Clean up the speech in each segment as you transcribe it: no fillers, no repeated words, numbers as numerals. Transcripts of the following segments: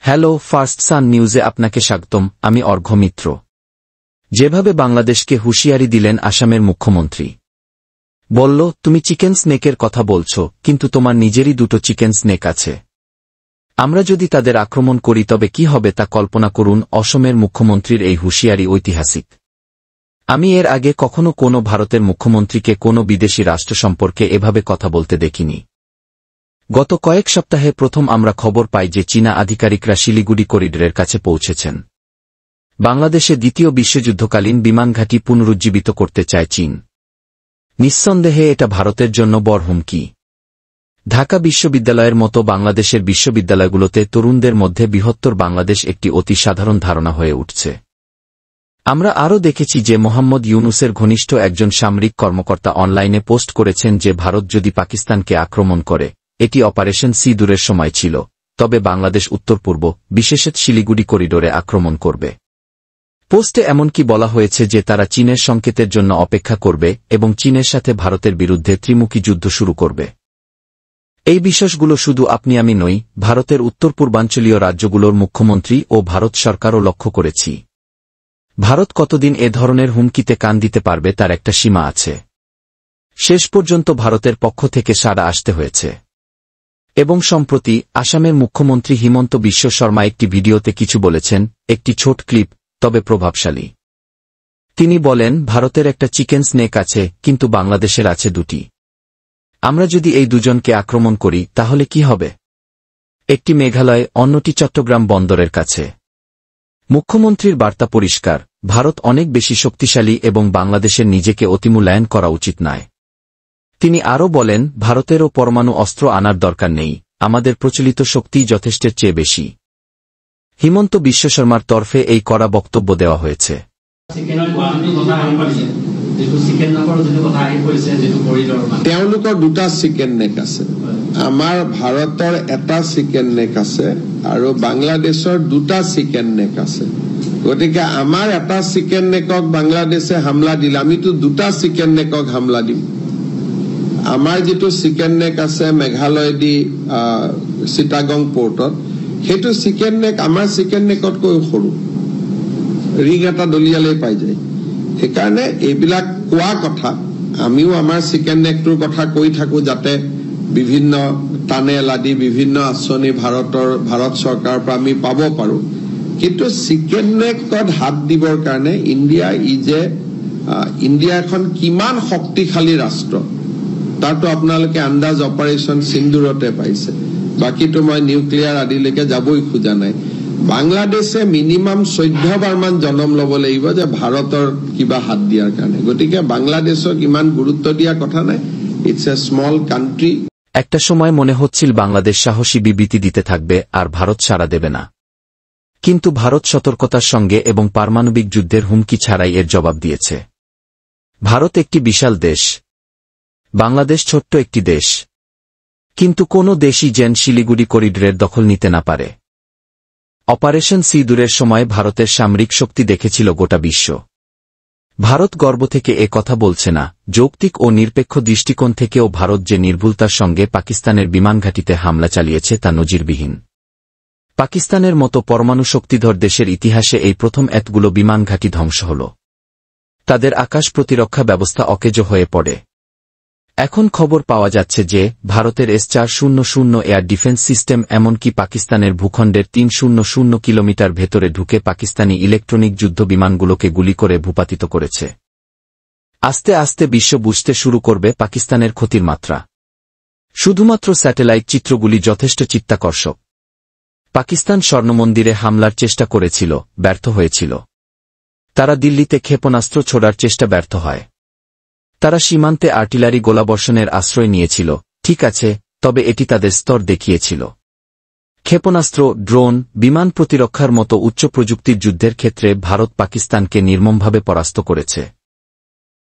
Hello, first সান নিউজে আপনাকে স্বাগতম। আমি অর্ঘ্য মিত্র। যেভাবে বাংলাদেশকে হুঁশিয়ারি দিলেন আসামের মুখ্যমন্ত্রী, বলল, তুমি চিকেন স্নেকের কথা বলছ, কিন্তু তোমার নিজেরই দুটো চিকেন স্নেক আছে। আমরা যদি তাদের আক্রমণ করি তবে কি হবে তা কল্পনা করুন। অসমের মুখ্যমন্ত্রীর এই হুঁশিয়ারি ঐতিহাসিক। আমি এর আগে কখনো কোনো ভারতের মুখ্যমন্ত্রীকে কোনো বিদেশি রাষ্ট্র সম্পর্কে এভাবে কথা বলতে দেখিনি। গত কয়েক সপ্তাহে প্রথম আমরা খবর পাই যে চীনা আধিকারিকরা শিলিগুড়ি করিডোরের কাছে পৌঁছেছেন। বাংলাদেশে দ্বিতীয় বিশ্বযুদ্ধকালীন বিমানঘাঁটি পুনরুজ্জীবিত করতে চায় চীন। নিঃসন্দেহে এটা ভারতের জন্য বড় হুমকি। ঢাকা বিশ্ববিদ্যালয়ের মতো বাংলাদেশের বিশ্ববিদ্যালয়গুলোতে তরুণদের মধ্যে বৃহত্তর বাংলাদেশ একটি অতি সাধারণ ধারণা হয়ে উঠছে। আমরা আরও দেখেছি যে মোহাম্মদ ইউনূসের ঘনিষ্ঠ একজন সামরিক কর্মকর্তা অনলাইনে পোস্ট করেছেন যে ভারত যদি পাকিস্তানকে আক্রমণ করে, এটি অপারেশন সিঁদুরের সময় ছিল, তবে বাংলাদেশ উত্তর-পূর্ব, বিশেষত শিলিগুড়ি করিডোরে আক্রমণ করবে। পোস্টে এমনকি বলা হয়েছে যে তারা চীনের সংকেতের জন্য অপেক্ষা করবে এবং চীনের সাথে ভারতের বিরুদ্ধে ত্রিমুখী যুদ্ধ শুরু করবে। এই বিষয়গুলো শুধু আপনি আমি নই, ভারতের উত্তর-পূর্বাঞ্চলীয় রাজ্যগুলোর মুখ্যমন্ত্রী ও ভারত সরকারও লক্ষ্য করেছি। ভারত কতদিন এ ধরনের হুমকিতে কান দিতে পারবে তার একটা সীমা আছে। শেষ পর্যন্ত ভারতের পক্ষ থেকে সাড়া আসতে হয়েছে। এবং সম্প্রতি আসামের মুখ্যমন্ত্রী হিমন্ত বিশ্ব শর্মা একটি ভিডিওতে কিছু বলেছেন, একটি ছোট ক্লিপ, তবে প্রভাবশালী। তিনি বলেন, ভারতের একটা চিকেন স্নেক আছে, কিন্তু বাংলাদেশের আছে দুটি। আমরা যদি এই দুজনকে আক্রমণ করি তাহলে কি হবে? একটি মেঘালয়, অন্যটি চট্টগ্রাম বন্দরের কাছে। মুখ্যমন্ত্রীর বার্তা পরিষ্কার, ভারত অনেক বেশি শক্তিশালী এবং বাংলাদেশের নিজেকে অতিমূল্যায়ন করা উচিত নয়। তিনি আরও বলেন, ভারতেরও পরমাণু অস্ত্র আনার দরকার নেই, আমাদের প্রচলিত শক্তিই যথেষ্টের চেয়ে বেশি। হিমন্ত বিশ্ব শর্মার তরফে এই কড়া বক্তব্য দেওয়া হয়েছে। তেওঁলোকৰ দুটা চিকেন নেক আছে, আমাৰ ভাৰতৰ এটা চিকেন নেক আছে আৰু বাংলাদেশৰ দুটা চিকেন নেক আছে। গতিকে আমাৰ এটা চিকেন নেকক বাংলাদেশে হামলা দিলে আমিতো দুটা চিকেন নেকক হামলা দিম। আমাৰ যেটো চিকেন নেক আছে মেঘালয় দি চিটাগং পোৰ্টত, সেইটো চিকেন নেক আমাৰ চিকেন নেকতকৈ সৰু, ৰিং এটা দলিয়ালে পাই যায়। সেইকাৰণে এইবিলাক কোৱা কথা, আমিও আমাৰ চিকেন নেকটোৰ কথা কৈ থাকো যাতে বিভিন্ন টানেল আদি বিভিন্ন আঁচনি ভাৰত চৰকাৰৰ পৰা আমি পাব পাৰো। কিন্তু চিকেন নেকত হাত দিবৰ কাৰণে ইণ্ডিয়া এখন কিমান শক্তিশালী ৰাষ্ট্ৰ তাতো আপোনালোকে আন্দাজ অপাৰেশ্যন সিন্দুৰতে পাইছে। বাকীটো মই নিউক্লিয়াৰ আদিলৈকে যাবই খোজা নাই। বাংলাদেশে মিনিমাম 14 বাৰমান জনম ল'ব লাগিব যে ভাৰতৰ কিবা হাত দিয়াৰ কাৰণে। গতিকে বাংলাদেশক ইমান গুৰুত্ব দিয়া কথা নাই, ইটস এ স্মল কান্ট্রি। একটা সময় মনে হচ্ছিল বাংলাদেশ সাহসী বিবৃতি দিতে থাকবে আর ভারত সাড়া দেবে না, কিন্তু ভারত সতর্কতার সঙ্গে এবং পারমাণবিক যুদ্ধের হুমকি ছাড়াই এর জবাব দিয়েছে। ভারত একটি বিশাল দেশ, বাংলাদেশ ছোট্ট একটি দেশ, কিন্তু কোনো দেশই যেন শিলিগুড়ি করিডোরের দখল নিতে না পারে। অপারেশন সিঁদুরের সময় ভারতের সামরিক শক্তি দেখেছিল গোটা বিশ্ব। ভারত গর্ব থেকে এ কথা বলছে না, যৌক্তিক ও নিরপেক্ষ দৃষ্টিকোণ থেকেও ভারত যে নির্ভুলতার সঙ্গে পাকিস্তানের বিমানঘাঁটিতে হামলা চালিয়েছে তা নজিরবিহীন। পাকিস্তানের মতো পরমাণু শক্তিধর দেশের ইতিহাসে এই প্রথম এতগুলো বিমানঘাঁটি ধ্বংস হল। তাদের আকাশ প্রতিরক্ষা ব্যবস্থা অকেজো হয়ে পড়ে। এখন খবর পাওয়া যাচ্ছে যে ভারতের S-400 এয়ার ডিফেন্স সিস্টেম এমনকি পাকিস্তানের ভূখণ্ডের 300 কিলোমিটার ভেতরে ঢুকে পাকিস্তানি ইলেকট্রনিক যুদ্ধ বিমানগুলোকে গুলি করে ভূপাতিত করেছে। আস্তে আস্তে বিশ্ব বুঝতে শুরু করবে পাকিস্তানের ক্ষতির মাত্রা। শুধুমাত্র স্যাটেলাইট চিত্রগুলি যথেষ্ট চিত্তাকর্ষক। পাকিস্তান স্বর্ণমন্দিরে হামলার চেষ্টা করেছিল, ব্যর্থ হয়েছিল। তারা দিল্লিতে ক্ষেপণাস্ত্র ছোড়ার চেষ্টা ব্যর্থ হয়। তারা সীমান্তে আর্টিলারি গোলাবর্ষণের আশ্রয় নিয়েছিল, ঠিক আছে, তবে এটি তাদের স্তর দেখিয়েছিল। ক্ষেপণাস্ত্র, ড্রোন, বিমান প্রতিরক্ষার মতো উচ্চ প্রযুক্তির যুদ্ধের ক্ষেত্রে ভারত পাকিস্তানকে নির্মমভাবে পরাস্ত করেছে।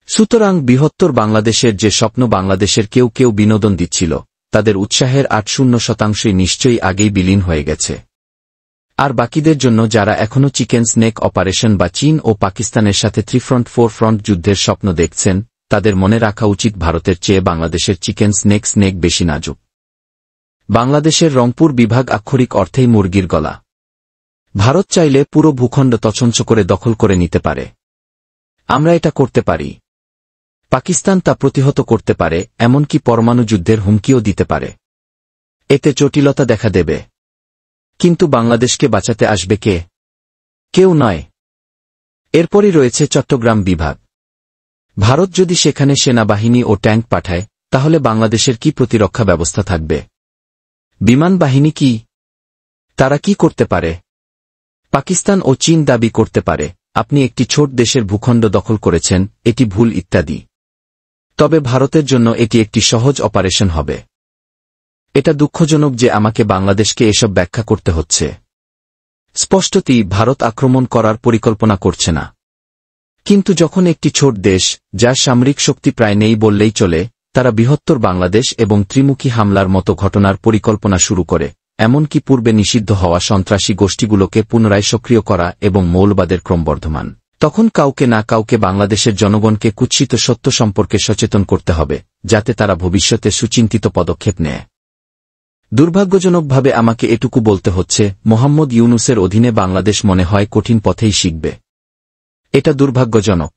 সুতরাং বৃহত্তর বাংলাদেশের যে স্বপ্ন বাংলাদেশের কেউ কেউ বিনোদন দিচ্ছিল, তাদের উৎসাহের 80% নিশ্চয়ই আগেই বিলীন হয়ে গেছে। আর বাকিদের জন্য যারা এখনও চিকেন স্নেক অপারেশন বা চীন ও পাকিস্তানের সাথে 3 ফ্রন্ট যুদ্ধের স্বপ্ন দেখছেন, তাদের মনে রাখা উচিত ভারতের চেয়ে বাংলাদেশের চিকেন স্নেক বেশি নাজুক। বাংলাদেশের রংপুর বিভাগ আক্ষরিক অর্থেই মুরগির গলা। ভারত চাইলে পুরো ভূখণ্ড তছনছ করে দখল করে নিতে পারে। আমরা এটা করতে পারি। পাকিস্তান তা প্রতিহত করতে পারে, এমনকি পরমাণু যুদ্ধের হুমকিও দিতে পারে। এতে জটিলতা দেখা দেবে। কিন্তু বাংলাদেশকে বাঁচাতে আসবে কে? কেউ নয়। এরপরই রয়েছে চট্টগ্রাম বিভাগ। ভারত যদি সেখানে সেনাবাহিনী ও ট্যাঙ্ক পাঠায়, তাহলে বাংলাদেশের কি প্রতিরক্ষা ব্যবস্থা থাকবে? বিমান বাহিনী কি? তারা কি করতে পারে? পাকিস্তান ও চীন দাবি করতে পারে, আপনি একটি ছোট দেশের ভূখণ্ড দখল করেছেন, এটি ভুল ইত্যাদি। তবে ভারতের জন্য এটি একটি সহজ অপারেশন হবে। এটা দুঃখজনক যে আমাকে বাংলাদেশকে এসব ব্যাখ্যা করতে হচ্ছে। স্পষ্টতই ভারত আক্রমণ করার পরিকল্পনা করছে না। কিন্তু যখন একটি ছোট দেশ, যার সামরিক শক্তি প্রায় নেই বললেই চলে, তারা বৃহত্তর বাংলাদেশ এবং ত্রিমুখী হামলার মতো ঘটনার পরিকল্পনা শুরু করে, এমনকি পূর্বে নিষিদ্ধ হওয়া সন্ত্রাসী গোষ্ঠীগুলোকে পুনরায় সক্রিয় করা এবং মৌলবাদের ক্রমবর্ধমান, তখন কাউকে না কাউকে বাংলাদেশের জনগণকে কুৎসিত সত্য সম্পর্কে সচেতন করতে হবে, যাতে তারা ভবিষ্যতে সুচিন্তিত পদক্ষেপ নেয়। দুর্ভাগ্যজনকভাবে আমাকে এটুকু বলতে হচ্ছে, মোহাম্মদ ইউনূসের অধীনে বাংলাদেশ মনে হয় কঠিন পথেই শিখবে। এটা দুর্ভাগ্যজনক।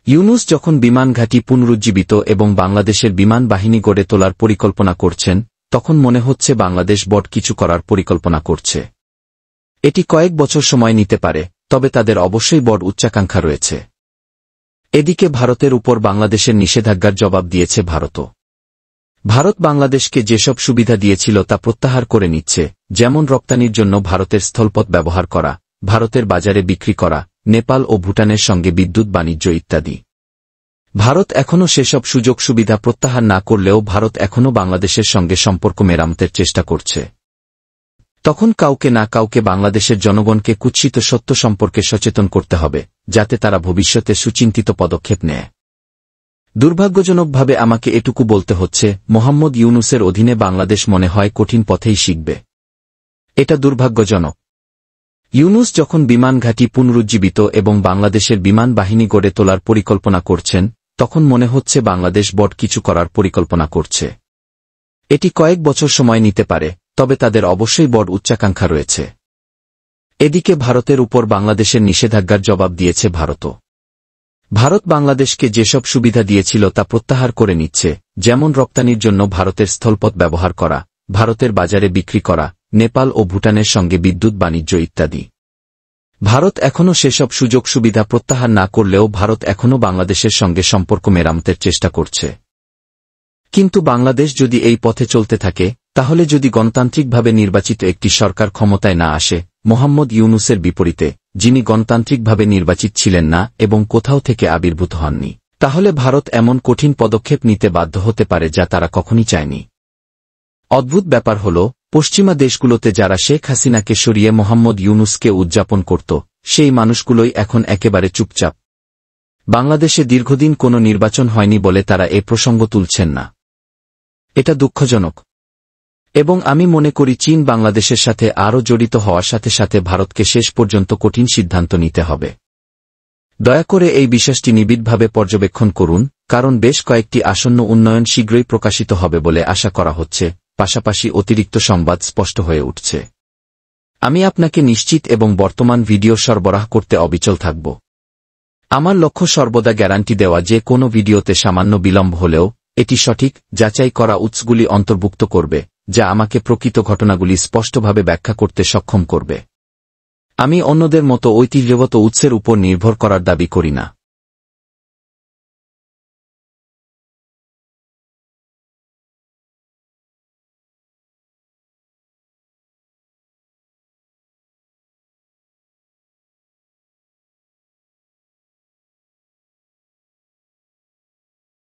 ইউনূস যখন বিমান ঘাঁটি পুনরুজ্জীবিত এবং বাংলাদেশের বিমান বাহিনী গড়ে তোলার পরিকল্পনা করছেন, তখন মনে হচ্ছে বাংলাদেশ বড় কিছু করার পরিকল্পনা করছে। এটি কয়েক বছর সময় নিতে পারে, তবে তাদের অবশ্যই বড় উচ্চাকাঙ্ক্ষা রয়েছে। এদিকে ভারতের উপর বাংলাদেশের নিষেধাজ্ঞার জবাব দিয়েছে ভারতও। ভারত বাংলাদেশকে যেসব সুবিধা দিয়েছিল তা প্রত্যাহার করে নিচ্ছে, যেমন রপ্তানির জন্য ভারতের স্থলপথ ব্যবহার করা, ভারতের বাজারে বিক্রি করা, নেপাল ও ভুটানের সঙ্গে বিদ্যুৎ বাণিজ্য ইত্যাদি। ভারত এখনও সেসব সুযোগ সুবিধা প্রত্যাহার না করলেও ভারত এখনও বাংলাদেশের সঙ্গে সম্পর্ক মেরামতের চেষ্টা করছে। তখন কাউকে না কাউকে বাংলাদেশের জনগণকে কুৎসিত সত্য সম্পর্কে সচেতন করতে হবে, যাতে তারা ভবিষ্যতে সুচিন্তিত পদক্ষেপ নেয়। দুর্ভাগ্যজনকভাবে আমাকে এটুকু বলতে হচ্ছে, মোহাম্মদ ইউনূসের অধীনে বাংলাদেশ মনে হয় কঠিন পথেই শিখবে। এটা দুর্ভাগ্যজনক। ইউনূস যখন বিমান ঘাঁটি পুনরুজ্জীবিত এবং বাংলাদেশের বিমান বাহিনী গড়ে তোলার পরিকল্পনা করছেন, তখন মনে হচ্ছে বাংলাদেশ বড় কিছু করার পরিকল্পনা করছে। এটি কয়েক বছর সময় নিতে পারে, তবে তাদের অবশ্যই বড় উচ্চাকাঙ্ক্ষা রয়েছে। এদিকে ভারতের উপর বাংলাদেশের নিষেধাজ্ঞার জবাব দিয়েছে ভারতও। ভারত বাংলাদেশকে যেসব সুবিধা দিয়েছিল তা প্রত্যাহার করে নিচ্ছে, যেমন রপ্তানির জন্য ভারতের স্থলপথ ব্যবহার করা, ভারতের বাজারে বিক্রি করা, নেপাল ও ভুটানের সঙ্গে বিদ্যুৎ বাণিজ্য ইত্যাদি। ভারত এখনও সেসব সুযোগ সুবিধা প্রত্যাহার না করলেও ভারত এখনও বাংলাদেশের সঙ্গে সম্পর্ক মেরামতের চেষ্টা করছে। কিন্তু বাংলাদেশ যদি এই পথে চলতে থাকে, তাহলে যদি গণতান্ত্রিকভাবে নির্বাচিত একটি সরকার ক্ষমতায় না আসে, মোহাম্মদ ইউনূসের বিপরীতে, যিনি গণতান্ত্রিকভাবে নির্বাচিত ছিলেন না এবং কোথাও থেকে আবির্ভূত হননি, তাহলে ভারত এমন কঠিন পদক্ষেপ নিতে বাধ্য হতে পারে যা তারা কখনই চায়নি। অদ্ভুত ব্যাপার হল, পশ্চিমা দেশগুলোতে যারা শেখ হাসিনাকে সরিয়ে মোহাম্মদ ইউনূসকে উদযাপন করত, সেই মানুষগুলোই এখন একেবারে চুপচাপ। বাংলাদেশে দীর্ঘদিন কোনো নির্বাচন হয়নি বলে তারা এ প্রসঙ্গ তুলছেন না। এটা দুঃখজনক। এবং আমি মনে করি চীন বাংলাদেশের সাথে আরও জড়িত হওয়ার সাথে সাথে ভারতকে শেষ পর্যন্ত কঠিন সিদ্ধান্ত নিতে হবে। দয়া করে এই বিষয়টি নিবিড়ভাবে পর্যবেক্ষণ করুন, কারণ বেশ কয়েকটি আসন্ন উন্নয়ন শীঘ্রই প্রকাশিত হবে বলে আশা করা হচ্ছে, পাশাপাশি অতিরিক্ত সংবাদ স্পষ্ট হয়ে উঠছে। আমি আপনাকে নিশ্চিত এবং বর্তমান ভিডিও সরবরাহ করতে অবিচল থাকব। আমার লক্ষ্য সর্বদা গ্যারান্টি দেওয়া যে কোনো ভিডিওতে সামান্য বিলম্ব হলেও এটি সঠিক, যাচাই করা উৎসগুলি অন্তর্ভুক্ত করবে, যা আমাকে প্রকৃত ঘটনাগুলি স্পষ্টভাবে ব্যাখ্যা করতে সক্ষম করবে। আমি অন্যদের মতো ঐতিহ্যগত উৎসের উপর নির্ভর করার দাবি করি না।